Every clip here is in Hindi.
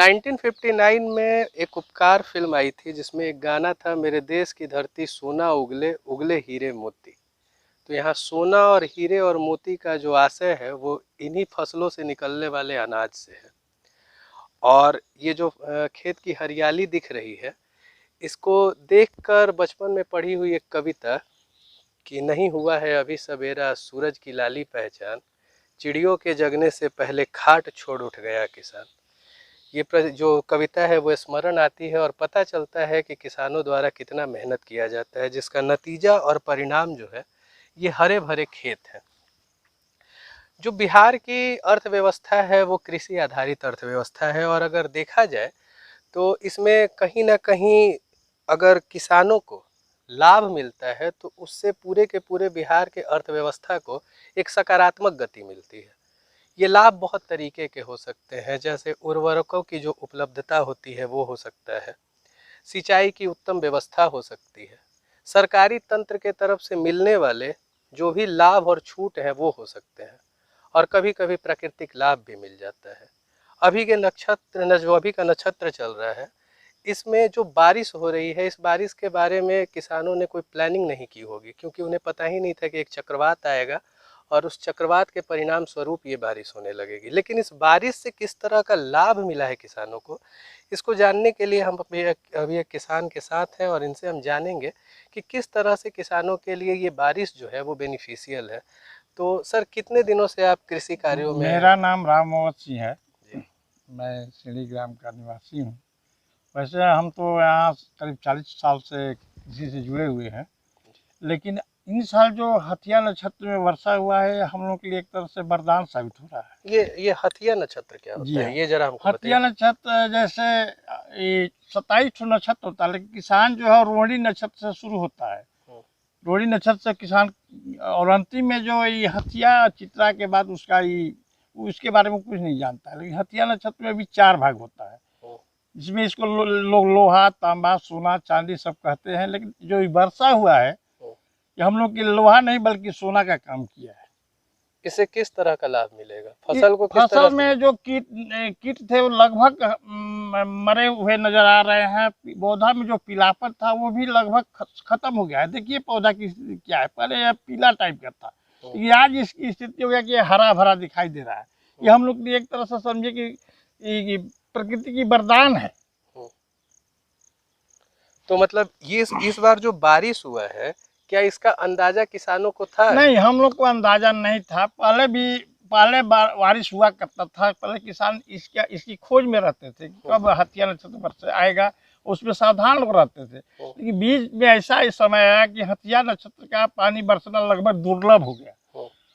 1959 में एक उपकार फिल्म आई थी जिसमें एक गाना था, मेरे देश की धरती सोना उगले उगले हीरे मोती। तो यहाँ सोना और हीरे और मोती का जो आशय है वो इन्हीं फसलों से निकलने वाले अनाज से है। और ये जो खेत की हरियाली दिख रही है, इसको देखकर बचपन में पढ़ी हुई एक कविता कि नहीं हुआ है अभी सवेरा सूरज की लाली पहचान, चिड़ियों के जगने से पहले खाट छोड़ उठ गया किसान। ये जो कविता है वो स्मरण आती है और पता चलता है कि किसानों द्वारा कितना मेहनत किया जाता है, जिसका नतीजा और परिणाम जो है ये हरे भरे खेत हैं। जो बिहार की अर्थव्यवस्था है वो कृषि आधारित अर्थव्यवस्था है, और अगर देखा जाए तो इसमें कहीं ना कहीं अगर किसानों को लाभ मिलता है तो उससे पूरे के पूरे बिहार के अर्थव्यवस्था को एक सकारात्मक गति मिलती है। ये लाभ बहुत तरीके के हो सकते हैं, जैसे उर्वरकों की जो उपलब्धता होती है वो हो सकता है, सिंचाई की उत्तम व्यवस्था हो सकती है, सरकारी तंत्र के तरफ से मिलने वाले जो भी लाभ और छूट है वो हो सकते हैं, और कभी कभी प्राकृतिक लाभ भी मिल जाता है। अभी के नक्षत्र जो अभी का नक्षत्र चल रहा है, इसमें जो बारिश हो रही है, इस बारिश के बारे में किसानों ने कोई प्लानिंग नहीं की होगी, क्योंकि उन्हें पता ही नहीं था कि एक चक्रवात आएगा और उस चक्रवात के परिणाम स्वरूप ये बारिश होने लगेगी। लेकिन इस बारिश से किस तरह का लाभ मिला है किसानों को, इसको जानने के लिए हम अभी एक किसान के साथ हैं और इनसे हम जानेंगे कि किस तरह से किसानों के लिए ये बारिश जो है वो बेनिफिशियल है। तो सर, कितने दिनों से आप कृषि कार्यों में? मेरा नाम राम मोहम्मद सिंह है। मैं सीढ़ी ग्राम का निवासी हूँ। वैसे हम तो यहाँ करीब 40 साल से कृषि से जुड़े हुए हैं, लेकिन इन साल जो हथिया नक्षत्र में वर्षा हुआ है हम लोग के लिए एक तरह से वरदान साबित हो रहा है। ये हथिया नक्षत्र क्या होता है, ये जरा हमको बताइए। हथिया नक्षत्र जैसे ये 27 नक्षत्र होता है, लेकिन किसान जो है रोहिणी नक्षत्र से शुरू होता है। रोहिणी नक्षत्र से किसान, और अंतिम में जो ये हथिया चित्रा के बाद उसका ये उसके बारे में कुछ नहीं जानता है। लेकिन हथिया नक्षत्र में भी 4 भाग होता है, जिसमें इसको लोग लोहा, तांबा, सोना, चांदी सब कहते हैं। लेकिन जो वर्षा हुआ है ये हम लोग के लोहा नहीं बल्कि सोना का काम किया है। इससे किस तरह का लाभ मिलेगा फसल को? किस फसल में जो कीट थे वो लगभग मरे हुए नजर आ रहे हैं। पौधा में जो पीलापन था वो भी लगभग खत्म हो गया है। देखिए पौधा की क्या है, पहले यह पीला टाइप का था, ये आज इसकी स्थिति हो गया कि हरा भरा दिखाई दे रहा है। ये हम लोग एक तरह से समझे कि प्रकृति की वरदान है। तो मतलब ये इस बार जो बारिश हुआ है, क्या इसका अंदाजा किसानों को था? नहीं, हम लोग को अंदाजा नहीं था। पहले बारिश हुआ करता था, पहले किसान इसकी खोज में रहते थे कि कब हथिया नक्षत्र वर्षा आएगा, उसमें सावधान लोग रहते थे। लेकिन बीच में ऐसा इस समय आया कि हथिया नक्षत्र का पानी बरसना लगभग दुर्लभ हो गया,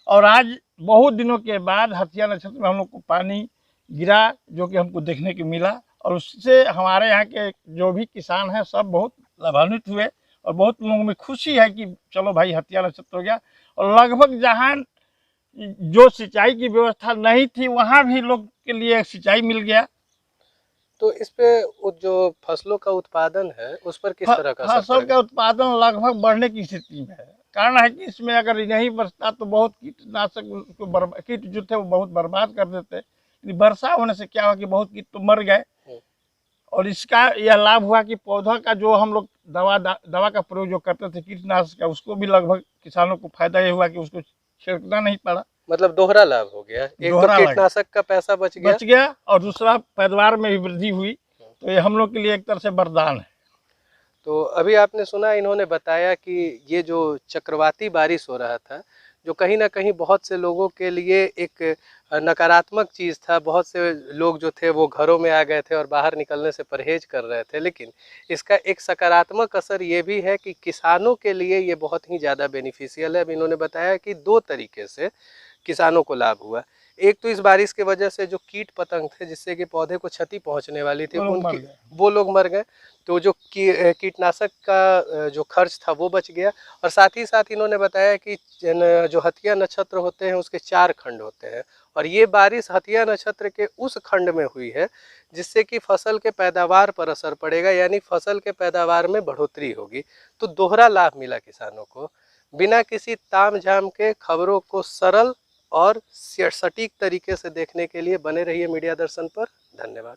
और आज बहुत दिनों के बाद हथिया नक्षत्र में हम लोग को पानी गिरा, जो कि हमको देखने को मिला। और उससे हमारे यहाँ के जो भी किसान हैं सब बहुत लाभान्वित हुए, और बहुत लोगों में खुशी है कि चलो भाई हथिया नक्षत्र हो गया। और लगभग जहाँ जो सिंचाई की व्यवस्था नहीं थी वहाँ भी लोग के लिए सिंचाई मिल गया। तो इस पे जो फसलों का उत्पादन है उस पर किस तरह का असर फसल का उत्पादन लगभग बढ़ने की स्थिति में है। कारण है कि इसमें अगर नहीं बरसता तो बहुत कीटनाशक कीट जो थे वो बहुत बर्बाद कर देते। वर्षा होने से क्या हुआ कि बहुत कीट तो मर गए, और इसका यह लाभ हुआ कि पौधा का जो हम लोग दवा का प्रयोग जो करते थे कीटनाशक का, उसको भी लगभग किसानों को फायदा ये हुआ कि उसको छिड़कना नहीं पड़ा। मतलब दोहरा लाभ हो गया, एक तो कीटनाशक का पैसा बच गया और दूसरा पैदावार में भी वृद्धि हुई। तो ये हम लोग के लिए एक तरह से वरदान है। तो अभी आपने सुना, इन्होंने बताया कि ये जो चक्रवाती बारिश हो रहा था, जो कहीं ना कहीं बहुत से लोगों के लिए एक नकारात्मक चीज़ था। बहुत से लोग जो थे वो घरों में आ गए थे और बाहर निकलने से परहेज कर रहे थे, लेकिन इसका एक सकारात्मक असर ये भी है कि किसानों के लिए ये बहुत ही ज़्यादा बेनिफिशियल है। अब इन्होंने बताया कि 2 तरीके से किसानों को लाभ हुआ। एक तो इस बारिश की वजह से जो कीट पतंग थे जिससे कि पौधे को क्षति पहुंचने वाली थी वो लोग मर गए, तो जो कीटनाशक का जो खर्च था वो बच गया। और साथ ही साथ इन्होंने बताया कि जो हथिया नक्षत्र होते हैं उसके 4 खंड होते हैं, और ये बारिश हथिया नक्षत्र के उस खंड में हुई है जिससे कि फसल के पैदावार पर असर पड़ेगा, यानी फसल के पैदावार में बढ़ोतरी होगी। तो दोहरा लाभ मिला किसानों को। बिना किसी ताम झाम के खबरों को सरल और सटीक तरीके से देखने के लिए बने रहिए मीडिया दर्शन पर। धन्यवाद।